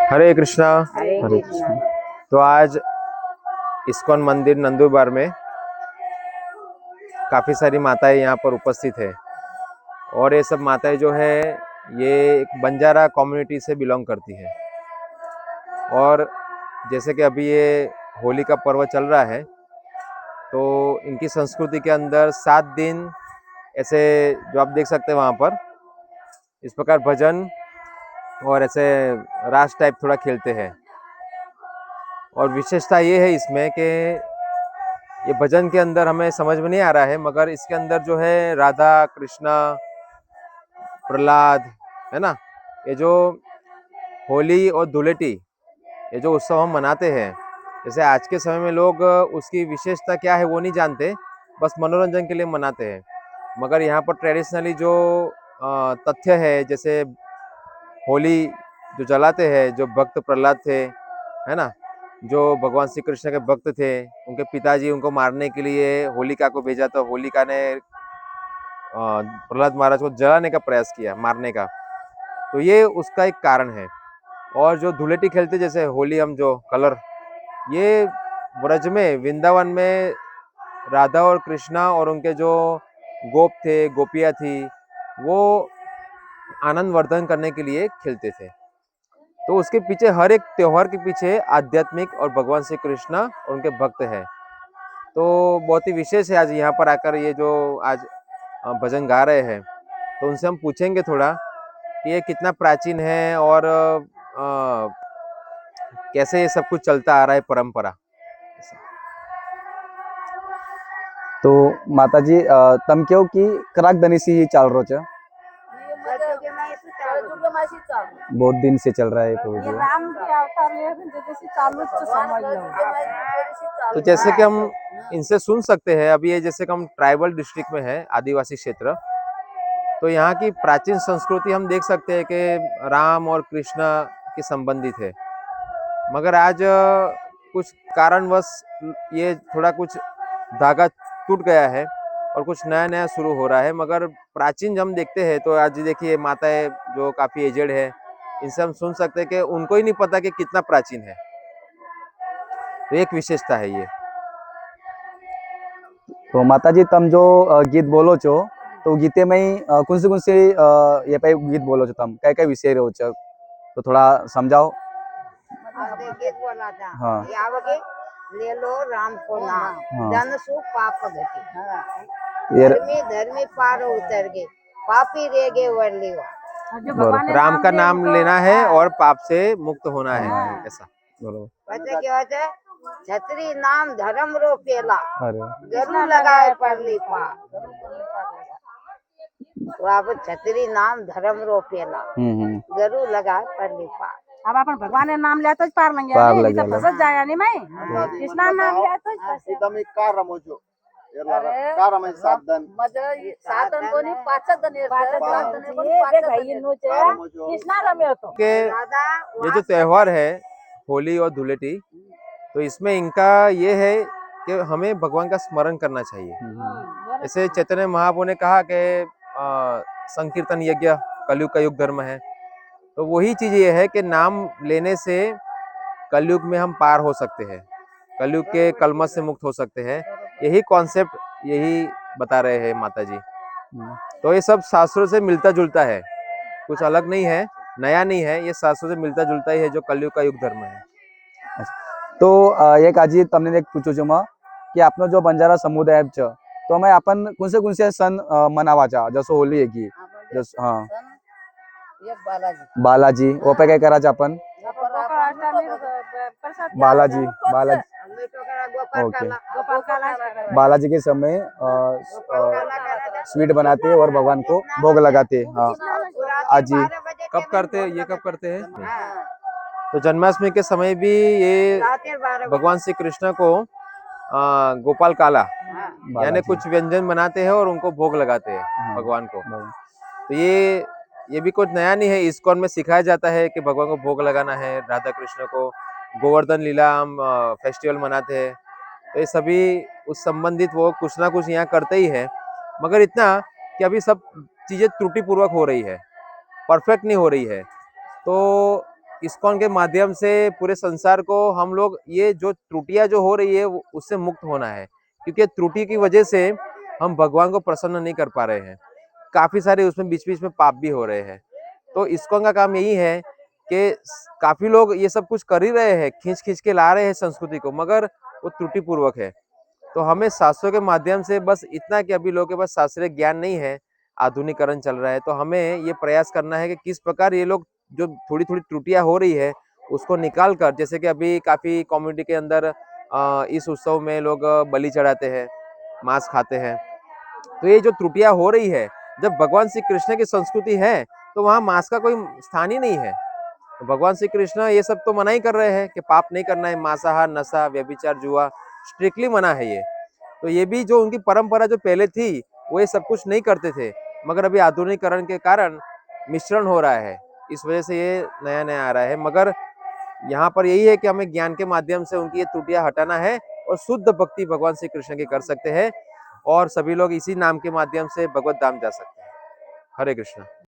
हरे कृष्णा। हरे हरे कृष्णा। कृष्ण। तो आज इस्कॉन मंदिर नंदुरबार में काफ़ी सारी माताएं यहाँ पर उपस्थित है और ये सब माताएं जो है ये एक बंजारा कम्युनिटी से बिलोंग करती है। और जैसे कि अभी ये होली का पर्व चल रहा है तो इनकी संस्कृति के अंदर 7 दिन ऐसे जो आप देख सकते हैं वहाँ पर इस प्रकार भजन और ऐसे रास टाइप थोड़ा खेलते हैं। और विशेषता ये है इसमें कि ये भजन के अंदर हमें समझ में नहीं आ रहा है, मगर इसके अंदर जो है राधा कृष्णा प्रहलाद है ना, ये जो होली और धुलेटी ये जो उत्सव हम मनाते हैं, जैसे आज के समय में लोग उसकी विशेषता क्या है वो नहीं जानते, बस मनोरंजन के लिए मनाते हैं। मगर यहाँ पर ट्रेडिशनली जो तथ्य है, जैसे होली जो जलाते हैं, जो भक्त प्रहलाद थे है ना, जो भगवान श्री कृष्ण के भक्त थे, उनके पिताजी उनको मारने के लिए होलिका को भेजा तो होलिका ने प्रहलाद महाराज को जलाने का प्रयास किया, मारने का। तो ये उसका एक कारण है। और जो धुलेटी खेलते जैसे होली, हम जो कलर, ये ब्रज में वृंदावन में राधा और कृष्णा और उनके जो गोप थे, गोपियाँ थी, वो आनंद वर्धन करने के लिए खेलते थे। तो उसके पीछे, हर एक त्योहार के पीछे आध्यात्मिक और भगवान श्री कृष्ण और उनके भक्त हैं। तो बहुत ही विशेष है आज यहाँ पर आकर ये जो आज भजन गा रहे हैं, तो उनसे हम पूछेंगे थोड़ा कि ये कितना प्राचीन है और कैसे ये सब कुछ चलता आ रहा है, परंपरा। तो माताजी तम क्यों की कराक दनीसी चाल रो च बहुत दिन से चल रहा है प्रभु जी। राम के अवतार लिए जैसे चालू तो समझ लो। तो जैसे कि हम इनसे सुन सकते हैं, अभी ये जैसे कि हम ट्राइबल डिस्ट्रिक्ट में है, आदिवासी क्षेत्र, तो यहाँ की प्राचीन संस्कृति हम देख सकते हैं कि राम और कृष्ण के संबंधित है। मगर आज कुछ कारणवश ये थोड़ा कुछ धागा टूट गया है और कुछ नया नया शुरू हो रहा है। मगर प्राचीन जब हम देखते हैं तो आज देखिए माताएं जो काफी एजेड है, इनसे हम सुन सकते हैं कि उनको ही नहीं पता कि कितना प्राचीन है। तो एक विशेषता है ये। तो माताजी तम जो गीत बोलो छो तो गीते में ही कौन से ये पे गीत बोलो छो तम क्या क्या विषय रहो छ तो थोड़ा समझाओ। गीत बोला था। हाँ। यावगे ले लो राम को नाम, हाँ। जन सु पाप घटी, ये धर्मी धर्मी पार उतर गए, पापी रह गए वर्लीवा। बरोबर। राम का नाम लेना है और पाप से मुक्त होना है, हाँ। ऐसा। बरोबर। वैसे क्या होता है, छतरी नाम धर्म रो पेला, अरे गरु लगाए परली पार। तो आप छतरी नाम धर्म रो पेला, गरु लगाए परली पार। अब अपन भगवान ने नाम लिया तो पार लग गया, पार नहीं लग तो गया। फंस जाया नहीं मैं। कृष्णा नाम लिया तो एकदम एक कार रमोजो कार रमे साधन साधन कोणी पाचच जण कृष्णा रमे होतो के ये जो त्योहार है होली और धुलेटी, तो इसमें इनका ये है कि हमें भगवान का स्मरण करना चाहिए। जैसे चैतन्य महाप्रभु ने कहा कि संकीर्तन यज्ञ कलयुग का युग धर्म है, तो वही चीज ये है कि नाम लेने से कलयुग में हम पार हो सकते हैं, कलयुग के कलमश से मुक्त हो सकते हैं। यही कॉन्सेप्ट यही बता रहे हैं माता जी। तो ये सब शास्त्रों से मिलता जुलता है, कुछ अलग नहीं है, नया नहीं है, ये शास्त्रों से मिलता जुलता ही है जो कलयुग का युग धर्म है। तो एक आजी तमने एक पूछो छो कि आपनो जो बंजारा समुदाय छ तो मैं अपन कौन से सन मनावा चा जसो होली है की जस हाँ एक बालाजी बालाजी वो पे काय करायचं आपण बालाजी ओके बालाजी के समय स्वीट बनाते और भगवान को भोग लगाते। हाँ आजी कब करते हैं ये, कब करते हैं? तो जन्माष्टमी के समय भी ये भगवान श्री कृष्ण को गोपाल काला यानी कुछ व्यंजन बनाते हैं और उनको भोग लगाते हैं भगवान को। तो ये भी कुछ नया नहीं है, इस्कॉन में सिखाया जाता है कि भगवान को भोग लगाना है। राधा कृष्ण को गोवर्धन लीला हम फेस्टिवल मनाते हैं, तो ये सभी उस संबंधित वो कुछ ना कुछ यहाँ करते ही है। मगर इतना कि अभी सब चीजें त्रुटि पूर्वक हो रही है, परफेक्ट नहीं हो रही है। तो इस्कॉन के माध्यम से पूरे संसार को हम लोग ये जो त्रुटियां जो हो रही है उससे मुक्त होना है, क्योंकि त्रुटि की वजह से हम भगवान को प्रसन्न नहीं कर पा रहे हैं। काफी सारे उसमें बीच बीच में पाप भी हो रहे हैं। तो इस्कॉन का काम यही है कि काफी लोग ये सब कुछ कर ही रहे हैं, खींच खींच के ला रहे हैं संस्कृति को, मगर वो त्रुटि पूर्वक है। तो हमें शास्त्रों के माध्यम से बस इतना कि अभी लोगों के पास शास्त्रीय ज्ञान नहीं है, आधुनिकरण चल रहा है, तो हमें ये प्रयास करना है कि किस प्रकार ये लोग जो थोड़ी थोड़ी त्रुटियां हो रही है उसको निकाल कर, जैसे कि अभी काफी कम्युनिटी के अंदर इस उत्सव में लोग बलि चढ़ाते हैं, मांस खाते हैं। तो ये जो त्रुटियां हो रही है, जब भगवान श्री कृष्ण की संस्कृति है तो वहाँ मांस का कोई स्थान ही नहीं है। तो भगवान श्री कृष्ण ये सब तो मना ही कर रहे हैं कि पाप नहीं करना है, मांसाहार, नशा, व्यभिचार, जुआ स्ट्रिक्टली मना है ये। तो ये भी जो उनकी परंपरा जो पहले थी वो ये सब कुछ नहीं करते थे, मगर अभी आधुनिकरण के कारण मिश्रण हो रहा है, इस वजह से ये नया नया आ रहा है। मगर यहाँ पर यही है कि हमें ज्ञान के माध्यम से उनकी ये त्रुटियां हटाना है और शुद्ध भक्ति भगवान श्री कृष्ण की कर सकते हैं, और सभी लोग इसी नाम के माध्यम से भगवत धाम जा सकते हैं। हरे कृष्ण।